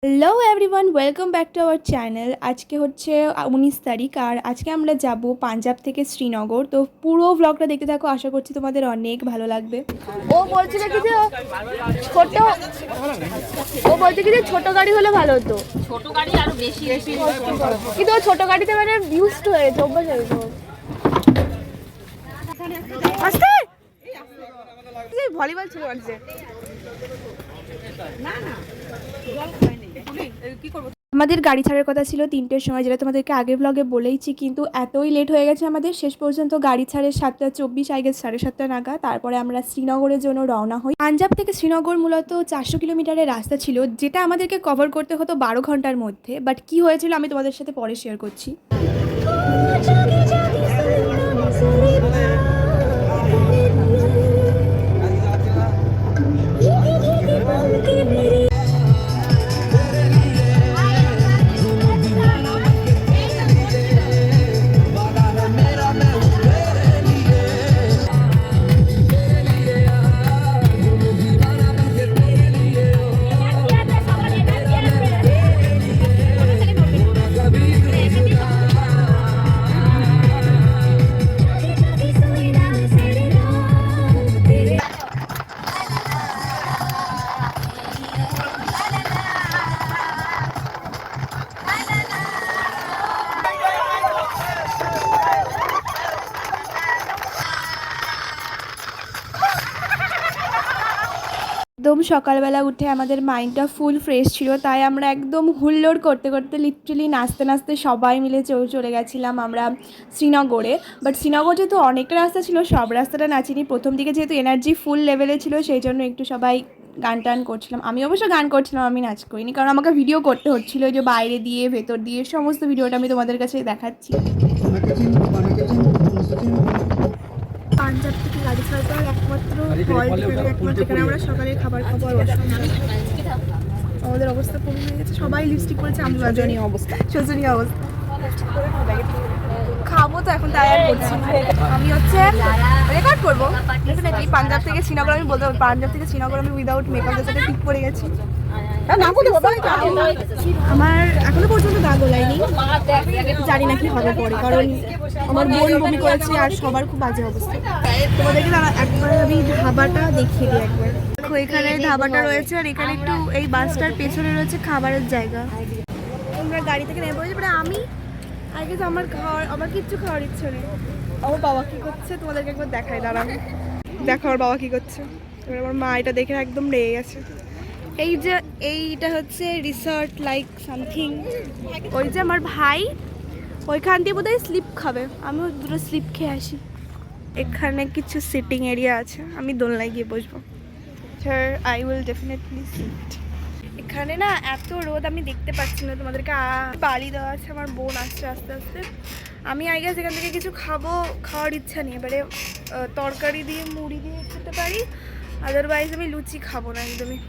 Hello everyone, welcome back to our channel. আজকে হচ্ছে 19 তারিখ, আর আজকে আমরা যাব পাঞ্জাব থেকে শ্রীনগর। তো পুরো ব্লগটা দেখতে থাকো, আশা করছি তোমাদের অনেক ভালো লাগবে। ও বলছিল কি যে ছোট ও বলছে কি যে ছোট গাড়ি হলে ভালো হতো। ছোট গাড়ি আরো বেশি কিন্তু ও ছোট গাড়িতে মানে ইউজড হয়েছে, অভ্যাস হয়েছে। আস্তে ভলিবল ছিল আজকে। আমাদের গাড়ি ছাড়ার কথা ছিল 3টের সময়, যেটা তোমাদেরকে আগের ব্লগে বলেইছি, কিন্তু এতই লেট হয়ে গেছে আমাদের। শেষ পর্যন্ত গাড়ি ছাড়ে 7:24, আই গেস 7:30 নাগাদ। তারপরে আমরা শ্রীনগরের জন্য রওনা হই। পাঞ্জাব থেকে শ্রীনগর মূলত 400 কিলোমিটারের রাস্তা ছিল, যেটা আমাদেরকে কভার করতে হতো 12 ঘন্টার মধ্যে। বাট কি হয়েছিল আমি তোমাদের সাথে পরে শেয়ার করছি। একদম সকালবেলা উঠে আমাদের মাইন্ডটা ফুল ফ্রেশ ছিল, তাই আমরা একদম হুল্লোড় করতে করতে লিটারালি নাচতে নাচতে সবাই মিলে চলে গেছিলাম আমরা শ্রীনগরে। বাট শ্রীনগর যেহেতু অনেকটা রাস্তা ছিল, সব রাস্তাটা নাচিনি। প্রথম দিকে যেহেতু এনার্জি ফুল লেভেলে ছিল, সেই জন্য একটু সবাই গান টান করছিলাম। আমি অবশ্য গান করছিলাম, আমি নাচ করিনি, কারণ আমাকে ভিডিও করতে হচ্ছিলো, ওই যে বাইরে দিয়ে ভেতর দিয়ে সমস্ত ভিডিওটা আমি তোমাদের কাছে দেখাচ্ছি। পাঞ্জাব থেকে গাড়ি ছাড়তে হয় একমাত্র যেখানে আমরা সকালে খাবার খাবো। আমাদের অবস্থা কমে হয়ে গেছে, সবাই লিপস্টিক করেছে, আমি শোচনীয় অবস্থা। খাবো তো এখন, তাই আর করছি। আমি হচ্ছে রেকর্ড করবো ডেফিনেটলি। পাঞ্জাব থেকে শ্রীনগর আমি বলতে পারবো, পাঞ্জাব থেকে শ্রীনগর আমি উইদাউট মেকআপের সাথে ঠিক পরে গেছি। আমার এখনো পর্যন্ত দাগ গোলায়নি, জানি না কি হবে পরে, কারণ আমার বোন বমি করেছে আর সবার খুব বাজে অবস্থা। তোমাদেরকে একবার আমি ধাবাটা দেখিয়ে দিই একবার। দেখো এখানে ধাবাটা রয়েছে, আর এখানে একটু এই বাসটার পেছনে রয়েছে খাবারের জায়গা। আমরা গাড়ি থেকে নেমে পড়েছি, মানে আমি আগে তো আমার কিচ্ছু খাওয়ার ইচ্ছে নেই। আমার বাবা কি করছে তোমাদেরকে একবার দেখাই, দাঁড়াও। দেখো আমার বাবা কি করছে। এবার আমার মা এটা দেখে একদম রেগে গেছে। এইটা হচ্ছে রিসর্ট লাইক সামথিং। ওই যে আমার ভাই ওইখান দিয়ে বোধহয় স্লিপ খাবে, আমিও দুটো স্লিপ খেয়ে আসি। এখানে কিছু সিটিং এরিয়া আছে, আমি দোলনায় গিয়ে বসবো। I will definitely sit. এখানে না এত রোদ, আমি দেখতে পাচ্ছি না তোমাদেরকে। বাড়ি দেওয়া আছে, আমার বোন আসছে আস্তে আস্তে। আমি আই গেস এখান থেকে কিছু খাওয়ার ইচ্ছা নেই। এবারে তরকারি দিয়ে মুড়ি দিয়ে খেতে পারি, আদারওয়াইজ আমি লুচি খাবো না একদমই।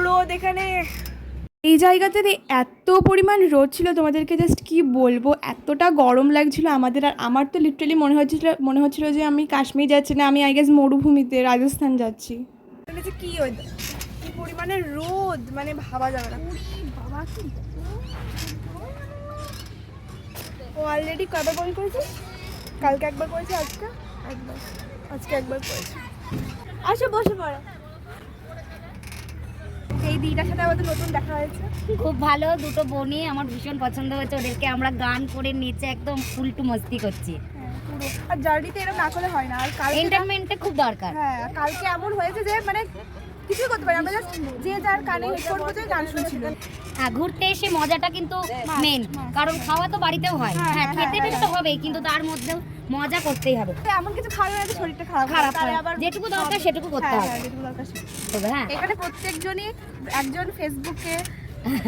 রোদ এখানে, এই জায়গাতে এত পরিমাণ রোদ ছিল, তোমাদেরকে জাস্ট কি বলবো, এতটা গরম লাগছিল আমাদের। আর আমার তো লিটারালি মনে হচ্ছিল যে আমি কাশ্মীর যাচ্ছি না, আমি আই গেস মরুভূমিতে রাজস্থান যাচ্ছি। কি পরিমাণে রোদ, মানে ভাবা যাবে না। বাবা কি ও অলরেডি কবে বমি করেছে? কালকে একবার করেছে, আজকে একবার করেছে। আসো বসে পড়ো। এই দিদিটার সাথে আমাদের নতুন দেখা হয়েছে, খুব ভালো। দুটো বোনই আমার ভীষণ পছন্দ হয়েছে, ওদেরকে আমরা গান করে নিচে একদম ফুল টু মস্তি করছি। আর জার্নিতে এরকম না করলে হয় না। আর কালকে এন্টারটেইনমেন্টটা খুব দরকার। হ্যাঁ, কালকে এমন হয়েছে যে মানে কিছুই করতে পারি আমরা, জাস্ট যে যার কানে হেডফোন বসে গান শুনছিল। হ্যাঁ, ঘুরতে এসে মজাটা কিন্তু মেন, কারণ খাওয়া তো বাড়িতেও হয়। হ্যাঁ, খেতে পেলে তো হবেই, কিন্তু তার মধ্যেও মজা করতেই হবে। এমন কিছু খাওয়া না যে শরীরটা খারাপ হয়, আবার যেটুকু দরকার সেটুকু করতে হবে। হ্যাঁ, এখানে প্রত্যেকজনই একজন ফেসবুকে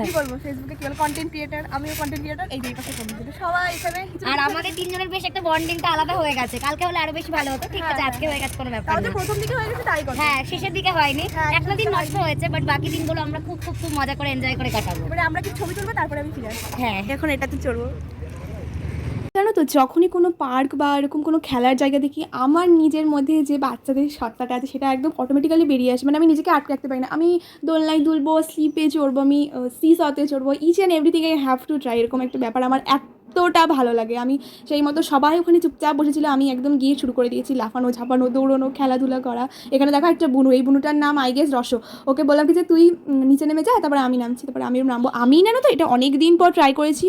কি বলবো, ফেসবুকে কি বলে কন্টেন্ট ক্রিয়েটর, আমিও কন্টেন্ট ক্রিয়েটর। এই যে পাশে কন্টেন্ট সবাই এখানে। আর আমাদের তিনজনের বেশ একটা বন্ডিংটা আলাদা হয়ে গেছে। কালকে হলে আরো বেশি ভালো হতো, ঠিক আছে? আজকে হয়ে গেছে, কোনো ব্যাপার না। প্রথম দিকে হয়ে গেছে তাই কথা। হ্যাঁ, শেষের দিকে হয়নি, একটা দিন নষ্ট হয়েছে, বাট বাকি দিনগুলো আমরা খুব খুব খুব মজা করে এনজয় করে কাটাবো। মানে আমরা কি ছবি তুলবো, তারপরে আমি ফিরে আসবো। হ্যাঁ, এখন এটাতে চড়বো। জানো তো যখনই কোনো পার্ক বা এরকম কোনো খেলার জায়গা দেখি আমার নিজের মধ্যে যে বাচ্চাদের সত্তাটা আছে সেটা একদম অটোমেটিক্যালি বেরিয়ে আসে, মানে আমি নিজেকে আটকে রাখতে পারি না। আমি দোলনায় দুলবো, স্লিপে চড়বো, আমি সিসতে চড়বো, each and everything I have to try, এরকম একটা ব্যাপার আমার এতটা ভালো লাগে। আমি সেই মতো সবাই ওখানে চুপচাপ বসেছিল, আমি একদম গিয়ে শুরু করে দিয়েছি লাফানো, ঝাপানো, দৌড়ানো, খেলাধুলা করা। এখানে দেখো একটা বুনু, এই বুনুটার নাম আই গেস রসো। ওকে বললাম কি যে তুই নিচে নেমে যা, তারপরে আমি নামছি, তারপরে আমি নামবো। আমি জানো তো এটা অনেক দিন পর ট্রাই করেছি,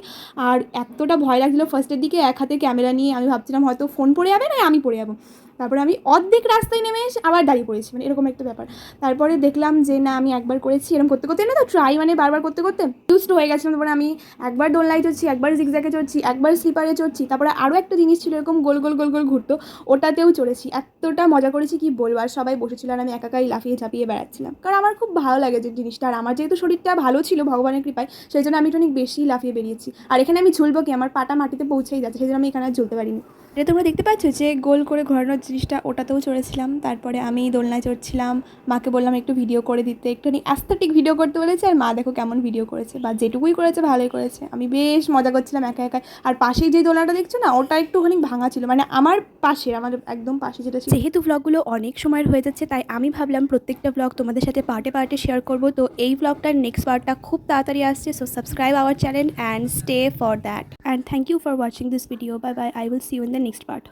আর এতটা ভয় লাগছিলো ফার্স্টের দিকে। এক হাতে ক্যামেরা নিয়ে আমি ভাবছিলাম হয়তো ফোন পড়ে যাবে না আমি পড়ে যাবো। তারপরে আমি অর্ধেক রাস্তায় নেমে এসে আবার দাঁড়িয়ে পড়েছি, মানে এরকম একটা ব্যাপার। তারপরে দেখলাম যে না আমি একবার করেছি, এরকম করতে করতে না তো ট্রাই মানে বারবার করতে করতে ইউজড হয়ে গেছিলাম। তারপরে আমি একবার দোলনায় চড়ছি, একবার জিগজ্যাগে চড়ছি, একবার স্লিপারে চড়ছি, তারপরে আরও একটা জিনিস ছিল এরকম গোল গোল গোল গোল ঘুরতো, ওটাতেও চড়েছি। এতটা মজা করেছি কি বলবো, আর সবাই বসেছিল আর আমি একাই লাফিয়ে ঝাঁপিয়ে বেড়াচ্ছিলাম, কারণ আমার খুব ভালো লাগে যে জিনিসটা। আর আমার যেহেতু শরীরটা ভালো ছিল ভগবানের কৃপায়, সেই জন্য আমি একটু অনেক বেশি লাফিয়ে বেরিয়েছি। আর এখানে আমি ঝুলবো কি, আমার পাটা মাটিতে পৌঁছেই যাচ্ছে, সেই জন্য আমি এখানে আর ঝুলতে পারিনি। এটা তোমরা দেখতে পাচ্ছ যে গোল করে ঘোরানোর জিনিসটা, ওটাতেও চড়েছিলাম। তারপরে আমি দোলনায় চড়ছিলাম, মাকে বললাম একটু ভিডিও করে দিতে, একটুখানি অ্যাস্থেটিক ভিডিও করতে বলেছে, আর মা দেখো কেমন ভিডিও করেছে, বা যেটুকুই করেছে ভালোই করেছে। আমি বেশ মজা করছিলাম একা একাই। আর পাশেই যে দোলনাটা দেখছো না, ওটা একটুখানি ভাঙা ছিল, মানে আমার পাশে, আমার একদম পাশে যেটা ছিল। যেহেতু ব্লগগুলো অনেক সময়ের হয়ে যাচ্ছে, তাই আমি ভাবলাম প্রত্যেকটা ব্লগ তোমাদের সাথে পার্টে পার্টে শেয়ার করবো। তো এই ব্লগটার নেক্সট পার্টটা খুব তাড়াতাড়ি আসছে, so subscribe our channel and stay for that, and thank you for watching this video. Bye bye, I will see you in the next part.